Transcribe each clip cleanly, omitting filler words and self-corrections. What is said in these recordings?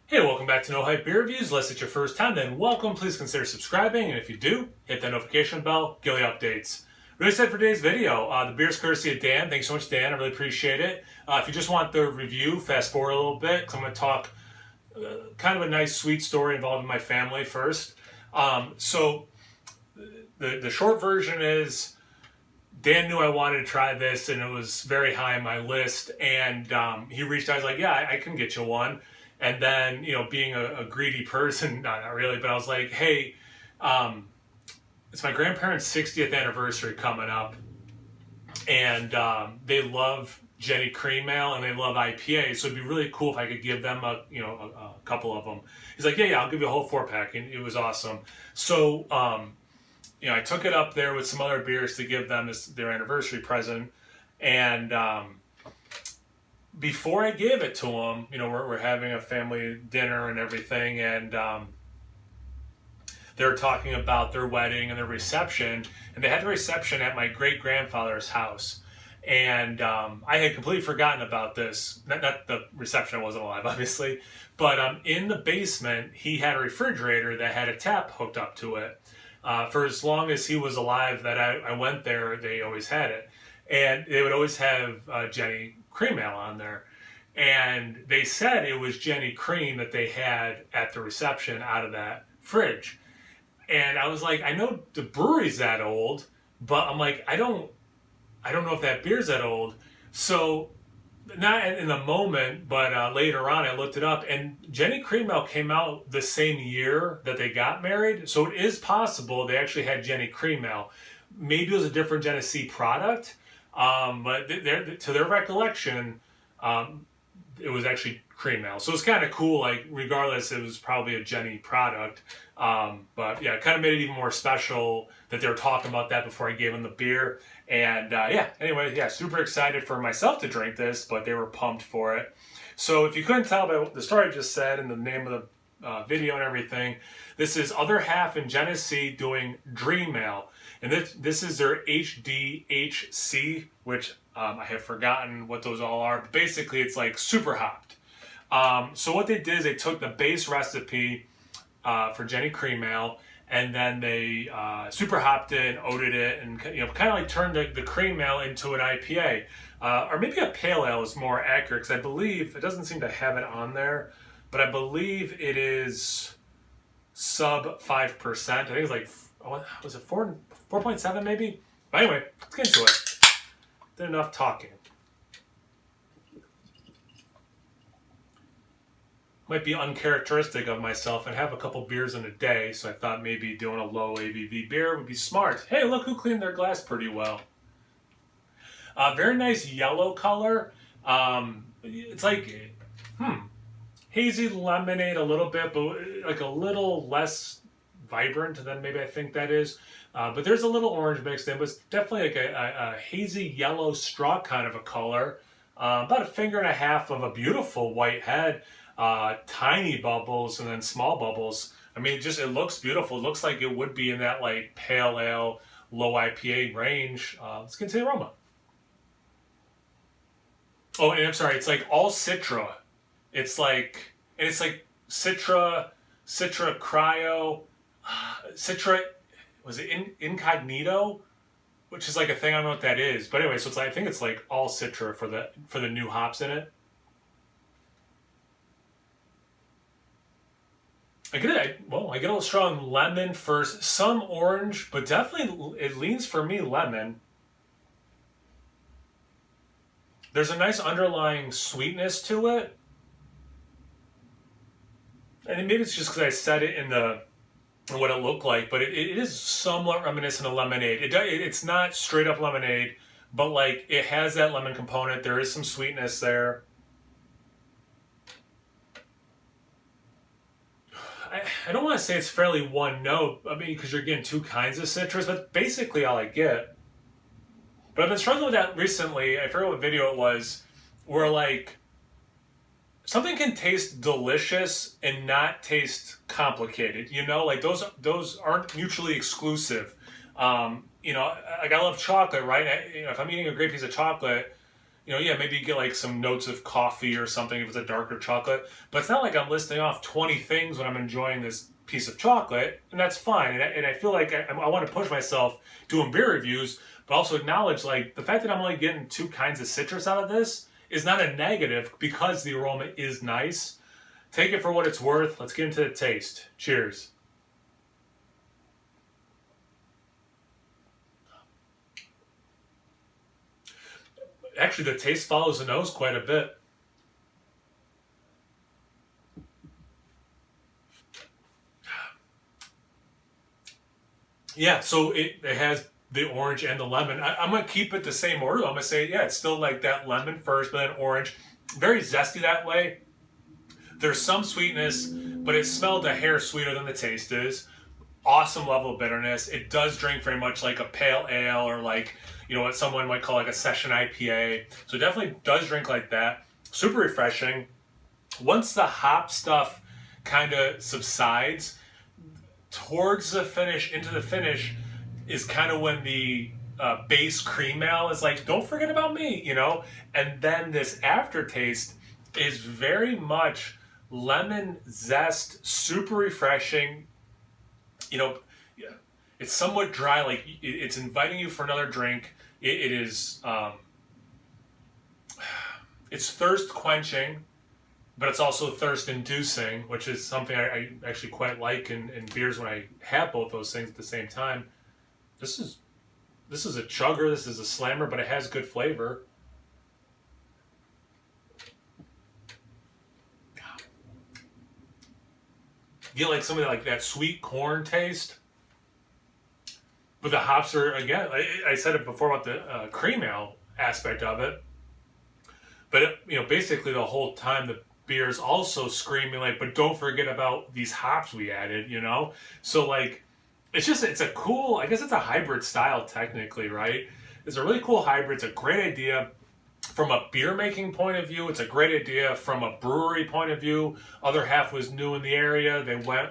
Hey, welcome back to No Hype Beer Reviews. Unless it's your first time, then welcome. Please consider subscribing, and if you do, hit that notification bell, get the updates. Really excited for today's video. The beer's courtesy of Dan. Thanks so much, Dan. I really appreciate it. If you just want the review, fast forward a little bit, because I'm going to talk kind of a nice, sweet story involving my family first. So the short version is Dan knew I wanted to try this, and it was very high on my list. And he reached out. I was like, "Yeah, I can get you one." And then, being a greedy person, not really, but I was like, "Hey, it's my grandparents' 60th anniversary coming up, and they love Jenny Cream Ale and they love IPA, so it'd be really cool if I could give them a couple of them." He's like, "Yeah, I'll give you a whole 4-pack," and it was awesome. So I took it up there with some other beers to give them as their anniversary present. And before I gave it to them, we're having a family dinner and everything. And they were talking about their wedding and their reception. And they had the reception at my great-grandfather's house. And I had completely forgotten about this. Not the reception, I wasn't alive, obviously. But in the basement, he had a refrigerator that had a tap hooked up to it. For as long as he was alive that I went there, they always had it. And they would always have Jenny Cream Ale on there. And they said it was Jenny Cream that they had at the reception out of that fridge. And I was like, I know the brewery's that old, but I'm like, I don't know if that beer's that old. So, not in the moment, but later on I looked it up, and Jenny Cream Ale came out the same year that they got married. So it is possible they actually had Jenny Cream Ale. Maybe it was a different Genesee product, but to their recollection, it was actually Cream Ale. So it's kind of cool. Like, regardless, it was probably a Jenny product. But yeah, it kind of made it even more special that they were talking about that before I gave them the beer. And anyway, super excited for myself to drink this, but they were pumped for it. So if you couldn't tell by the story I just said and the name of the video and everything, this is Other Half in Genesee doing Dream Ale. And this is their HDHC, which I have forgotten what those all are. But basically, it's like super hopped. So what they did is they took the base recipe for Jenny Cream Ale, and then they super hopped it and oated it, and kind of like turned the cream ale into an IPA, or maybe a pale ale is more accurate, because I believe it doesn't seem to have it on there, but I believe it is sub 5%. I think it's like, was it 4.7 maybe? But anyway, let's get into it. Did enough talking. Might be uncharacteristic of myself and have a couple beers in a day, so I thought maybe doing a low ABV beer would be smart. Hey, look who cleaned their glass pretty well. Very nice yellow color. It's like hazy lemonade a little bit, but like a little less vibrant than maybe I think that is. But there's a little orange mixed in, but it's definitely like a hazy yellow straw kind of a color. About a finger and a half of a beautiful white head. Tiny bubbles and then small bubbles. I mean, it looks beautiful. It looks like it would be in that like pale ale, low IPA range. Let's get to the aroma. Oh, and I'm sorry, it's like all Citra. It's like Citra Cryo, Citra, was it Incognito? Which is like a thing, I don't know what that is. But anyway, so I think it's like all Citra for the new hops in it. I get a little strong lemon first, some orange, but definitely it leans for me lemon. There's a nice underlying sweetness to it. And maybe it's just because I said it in what it looked like, but it is somewhat reminiscent of lemonade. It's not straight up lemonade, but like it has that lemon component. There is some sweetness there. I don't want to say it's fairly one note, I mean, because you're getting two kinds of citrus. That's basically all I get. But I've been struggling with that recently. I forget what video it was, where like something can taste delicious and not taste complicated. Like those aren't mutually exclusive. Like I love chocolate, right? If I'm eating a great piece of chocolate, yeah, maybe you get like some notes of coffee or something if it's a darker chocolate. But it's not like I'm listing off 20 things when I'm enjoying this piece of chocolate, and that's fine. And I feel like I want to push myself doing beer reviews, but also acknowledge like the fact that I'm only getting 2 kinds of citrus out of this is not a negative because the aroma is nice. Take it for what it's worth. Let's get into the taste. Cheers. Actually, the taste follows the nose quite a bit. Yeah, so it has the orange and the lemon. I'm going to keep it the same order. I'm going to say, yeah, it's still like that lemon first, but then orange. Very zesty that way. There's some sweetness, but it smelled a hair sweeter than the taste is. Awesome level of bitterness. It does drink very much like a pale ale or like, what someone might call like a session IPA. So it definitely does drink like that. Super refreshing. Once the hop stuff kind of subsides, towards the finish, into the finish, is kind of when the base cream ale is like, don't forget about me, And then this aftertaste is very much lemon zest, super refreshing. Yeah, it's somewhat dry, like it's inviting you for another drink. It is, it's thirst quenching, but it's also thirst inducing, which is something I actually quite like in beers when I have both those things at the same time. This is a chugger, this is a slammer, but it has good flavor. You get like some of that, like that sweet corn taste. But the hops are, again, I said it before about the cream ale aspect of it. But, basically the whole time the beer is also screaming like, but don't forget about these hops we added, So like, it's a cool, I guess it's a hybrid style technically, right? It's a really cool hybrid. It's a great idea. From a beer making point of view, it's a great idea. From a brewery point of view, other half was new in the area. They went,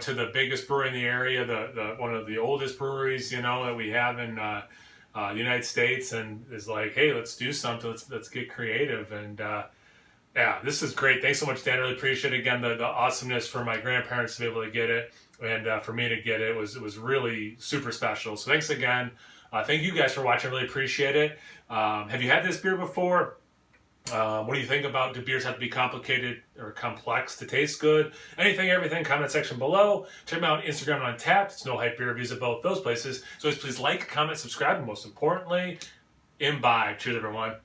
to the biggest brewery in the area, the one of the oldest breweries, that we have in the United States, and is like, hey, let's do something. Let's get creative. And yeah, this is great. Thanks so much, Dan. I really appreciate it. Again, the awesomeness for my grandparents to be able to get it, and for me to get it was really super special. So thanks again. Thank you guys for watching. I really appreciate it. Have you had this beer before? What do you think about, do beers have to be complicated or complex to taste good? Anything, everything, comment section below. Check me out on Instagram and Untappd. It's No Hype Beer Reviews at both those places. So please like, comment, subscribe, and most importantly, imbibe. Cheers, everyone.